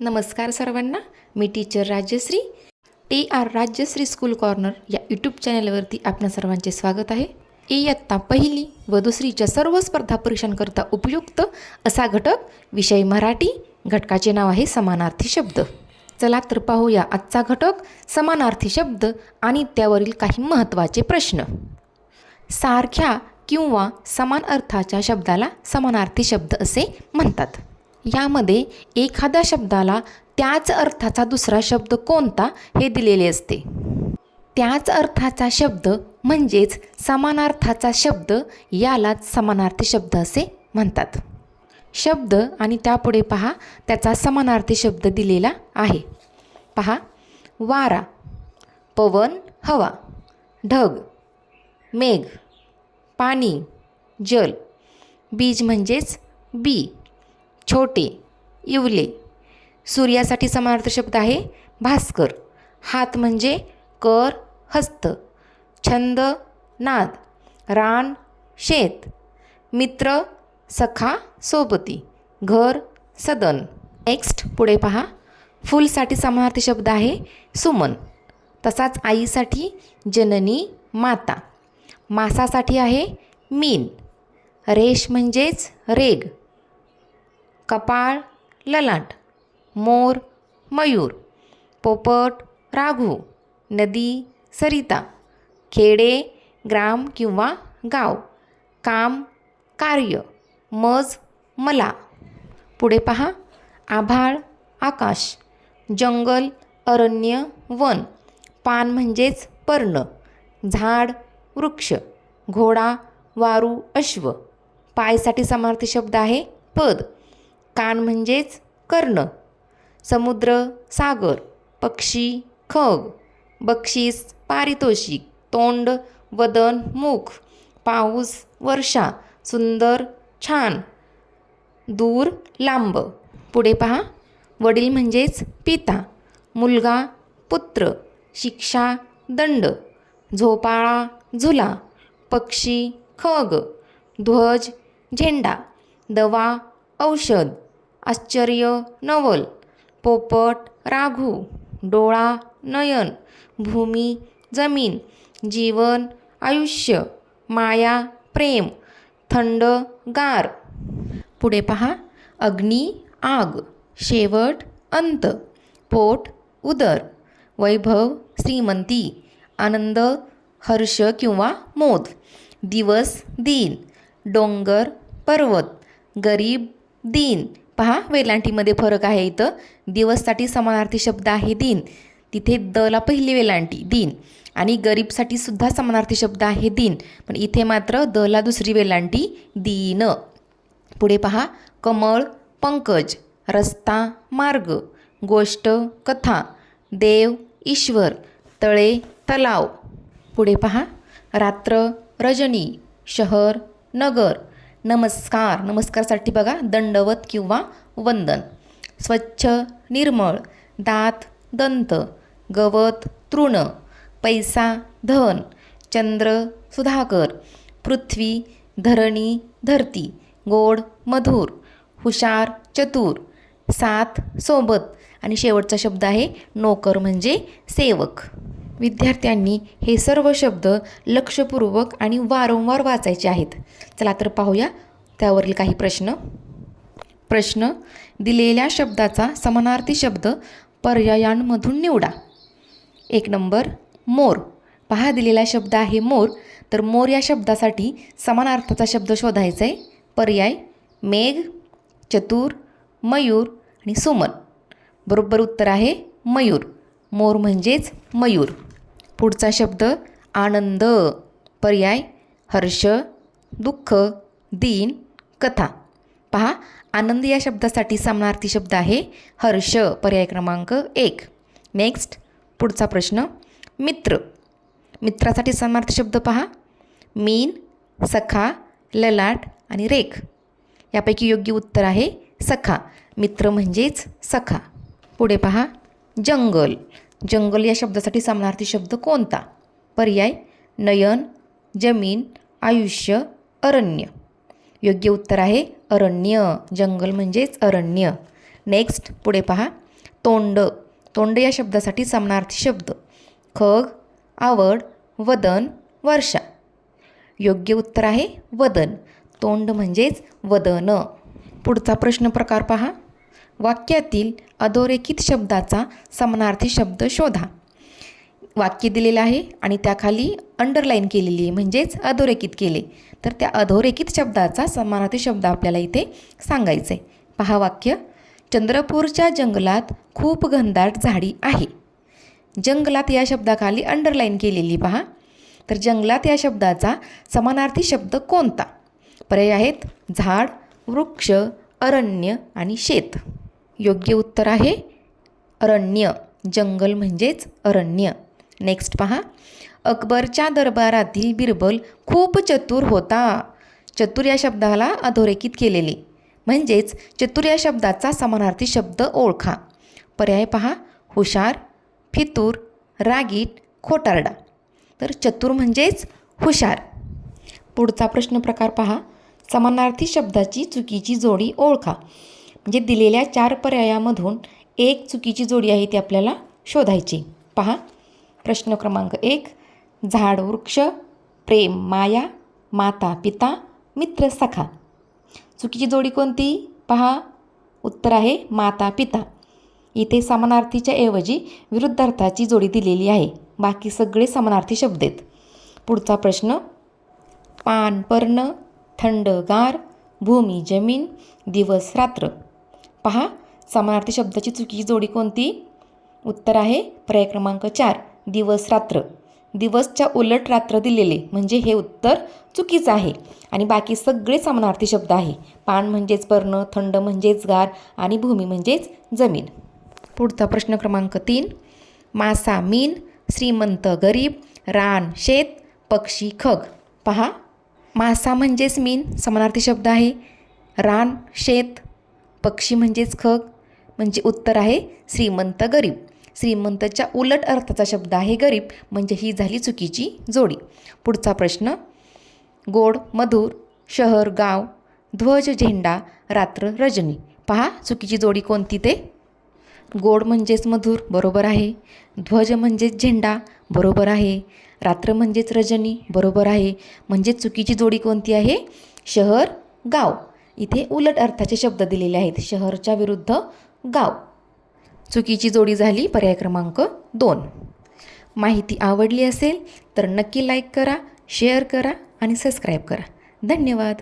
नमस्कार सर्वांना. मी teacher Rajshree. TR Rajshree school corner या यूट्यूब चॅनलवरती आपल्या सर्वांचे स्वागत आहे. इयत्ता पहिली व दुसरीच्या सर्व स्पर्धा परीक्षांकरता उपयुक्त असा घटक विषय मराठी. घटकाचे नाव आहे समानार्थी शब्द. चला तर पाहूया आजचा घटक समानार्थी शब्द आणि त्यावरील काही महत्त्वाचे प्रश्न. सारख्या किंवा समान अर्थाच्या शब्दाला समानार्थी शब्द असे म्हणतात. यामध्ये एखाद्या शब्दाला त्याच अर्थाचा दुसरा शब्द कोणता हे दिलेले असते. त्याच अर्थाचा शब्द म्हणजेच समानार्थाचा शब्द यालाच समानार्थी शब्द असे म्हणतात. शब्द आणि त्यापुढे पहा त्याचा समानार्थी शब्द दिलेला आहे. पहा, वारा, पवन, हवा, ढग, मेघ, पाणी, जल, बीज म्हणजेच बी, छोटे, इवले. सूर्यासाठी समानार्थी शब्द आहे भास्कर. हात म्हणजे कर, हस्त. छंद, नाद, रान, शेत. मित्र, सखा, सोबती. घर, सदन. नेक्स्ट पुढे पहा, फुलसाठी समानार्थी शब्द आहे सुमन. तसाच आईसाठी जननी, माता. मासासाठी आहे मीन. रेश म्हणजेच रेग. कपाळ, ललाट. मोर, मयूर. पोपट, राघू. नदी, सरिता. खेडे, ग्राम किंवा गाव. काम, कार्य. मज, मला. पुढे पहा, आभाळ, आकाश. जंगल, अरण्य, वन. पान म्हणजेच पर्ण. झाड, वृक्ष. घोडा, वारू, अश्व. पायसाठी समानार्थी शब्द आहे पद. कान म्हणजेच कर्ण. समुद्र, सागर. पक्षी, खग. बक्षीस, पारितोषिक. तोंड, वदन, मुख. पाऊस, वर्षा. सुंदर, छान. दूर, लांब. पुढे पहा, वडील म्हणजेच पिता. मुलगा, पुत्र. शिक्षा, दंड. झोपाळा, झुला. पक्षी, खग. ध्वज, झेंडा. दवा, औषध. आश्चर्य, नवल. पोपट, राघू. डोळा, नयन. भूमी, जमीन. जीवन, आयुष्य. माया, प्रेम. थंड, गार. पुढे पहा, अग्नी, आग. शेवट, अंत. पोट, उदर. वैभव, श्रीमंती. आनंद, हर्ष किंवा मोद. दिवस, दिन. डोंगर, पर्वत. गरीब, दीन. पहा, वेलांटीमध्ये फरक आहे. इथं दिवससाठी समानार्थी शब्द आहे दिन. तिथे दला पहिली वेलांटी दिन. आणि गरीबसाठी सुद्धा समानार्थी शब्द आहे दिन. पण इथे मात्र दला दुसरी वेलांटी दीन. पुढे पहा, कमळ, पंकज. रस्ता, मार्ग. गोष्ट, कथा. देव, ईश्वर. तळे, तलाव. पुढे पहा, रात्र, रजनी. शहर, नगर. नमस्कार. नमस्कारसाठी बघा दंडवत किंवा वंदन. स्वच्छ, निर्मळ. दात, दंत. गवत, तृण. पैसा, धन. चंद्र, सुधाकर. पृथ्वी, धरणी, धरती. गोड, मधुर. हुशार, चतुर. साथ, सोबत. आणि शेवटचा शब्द आहे नोकर म्हणजे सेवक. विद्यार्थ्यांनी हे सर्व शब्द लक्षपूर्वक आणि वारंवार वाचायचे आहेत. चला तर पाहूया त्यावरील काही प्रश्न. प्रश्न, दिलेल्या शब्दाचा समानार्थी शब्द पर्यायांमधून निवडा. 1 नंबर, मोर. पहा, दिलेला शब्द आहे मोर. तर मोर या शब्दासाठी समानार्थाचा शब्द शोधायचा आहे. पर्याय, मेघ, चतुर, मयूर आणि सुमन. बरोबर उत्तर आहे मयूर. मोर म्हणजेच मयूर. पुढचा शब्द आनंद. पर्याय, हर्ष, दुःख, दीन, कथा. पहा, आनंद या शब्दासाठी समानार्थी शब्द आहे हर्ष. पर्याय क्रमांक 1. नेक्स्ट पुढचा प्रश्न, मित्र. मित्रासाठी समानार्थी शब्द पहा, मीन, सखा, ललाट आणि रेख. यापैकी योग्य उत्तर आहे सखा. मित्र म्हणजेच सखा. पुढे पहा, जंगल. जंगल या शब्दासाठी समानार्थी शब्द कोणता? पर्याय, नयन, जमीन, आयुष्य, अरण्य. योग्य उत्तर आहे अरण्य. जंगल म्हणजेच अरण्य. नेक्स्ट पुढे पहा, तोंड. तोंड या शब्दासाठी समानार्थी शब्द खग, आवड, वदन, वर्षा. योग्य उत्तर आहे वदन. तोंड म्हणजेच वदन. पुढचा प्रश्न प्रकार पहा. वाक्यातील अधोरेखित शब्दाचा समानार्थी शब्द शोधा. वाक्य दिलेलं आहे आणि त्याखाली अंडरलाईन केलेली आहे म्हणजेच अधोरेखित केले. तर त्या अधोरेखित शब्दाचा समानार्थी शब्द आपल्याला इथे सांगायचं आहे. पहा वाक्य. चंद्रपूरच्या जंगलात खूप घनदाट झाडी आहे. जंगलात या शब्दाखाली अंडरलाईन केलेली पहा. तर जंगलात या शब्दाचा समानार्थी शब्द कोणता? पर्याय आहेत झाड, वृक्ष, अरण्य आणि शेत. योग्य उत्तर आहे अरण्य. जंगल म्हणजेच अरण्य. नेक्स्ट पहा. अकबरच्या दरबारातील बिरबल खूप चतुर होता. चतुर या शब्दाला अधोरेखित केलेले म्हणजेच चतुर या शब्दाचा समानार्थी शब्द ओळखा. पर्याय पहा. हुशार, फितूर, रागीट, खोटारडा. तर चतुर म्हणजेच हुशार. पुढचा प्रश्न प्रकार पहा. समानार्थी शब्दाची चुकीची जोडी ओळखा. म्हणजे दिलेल्या 4 पर्यायामधून एक चुकीची जोडी आहे ती आपल्याला शोधायची. पहा. प्रश्न क्रमांक 1. झाड, वृक्ष, प्रेम, माया, माता, पिता, मित्र, सखा. चुकीची जोडी कोणती? पहा. उत्तर आहे माता, पिता. इथे समानार्थीच्या ऐवजी विरुद्धार्थाची जोडी दिलेली आहे. बाकी सगळे समानार्थी शब्द आहेत. पुढचा प्रश्न. पान, पर्ण, थंडगार, भूमी, जमीन, दिवस, रात्र. पहा. समानार्थी शब्दाची चुकीची जोडी कोणती? उत्तर आहे पर्याय क्रमांक 4 दिवस, रात्र. दिवसच्या उलट रात्र दिलेले म्हणजे हे उत्तर चुकीचं आहे. आणि बाकी सगळे समानार्थी शब्द आहे. पान म्हणजेच पर्ण, थंड म्हणजेच गार आणि भूमी म्हणजेच जमीन. पुढचा प्रश्न क्रमांक 3. मासा, मीन, श्रीमंत, गरीब, रान, शेत, पक्षी, खग. पहा. मासा म्हणजेच मीन समानार्थी शब्द आहे. रान, शेत, पक्षी म्हणजेच खग म्हणजे उत्तर आहे श्रीमंत, गरीब. श्रीमंतच्या उलट अर्थाचा शब्द आहे गरीब म्हणजे ही झाली चुकीची जोडी. पुढचा प्रश्न. गोड, मधुर, शहर, गाव, ध्वज, झेंडा, रात्र, रजनी. पहा. चुकीची जोडी कोणती ते? गोड म्हणजेच मधुर बरोबर आहे. ध्वज म्हणजेच झेंडा बरोबर आहे. रात्र म्हणजेच रजनी बरोबर आहे. म्हणजे चुकीची जोडी कोणती आहे? शहर, गाव. इथे उलट अर्थाचे शब्द दिलेले आहेत. शहरच्या विरुद्ध गाव. चुकीची जोडी झाली पर्याय क्रमांक 2. माहिती आवडली असेल तर नक्की लाईक करा, शेअर करा आणि सबस्क्राईब करा. धन्यवाद.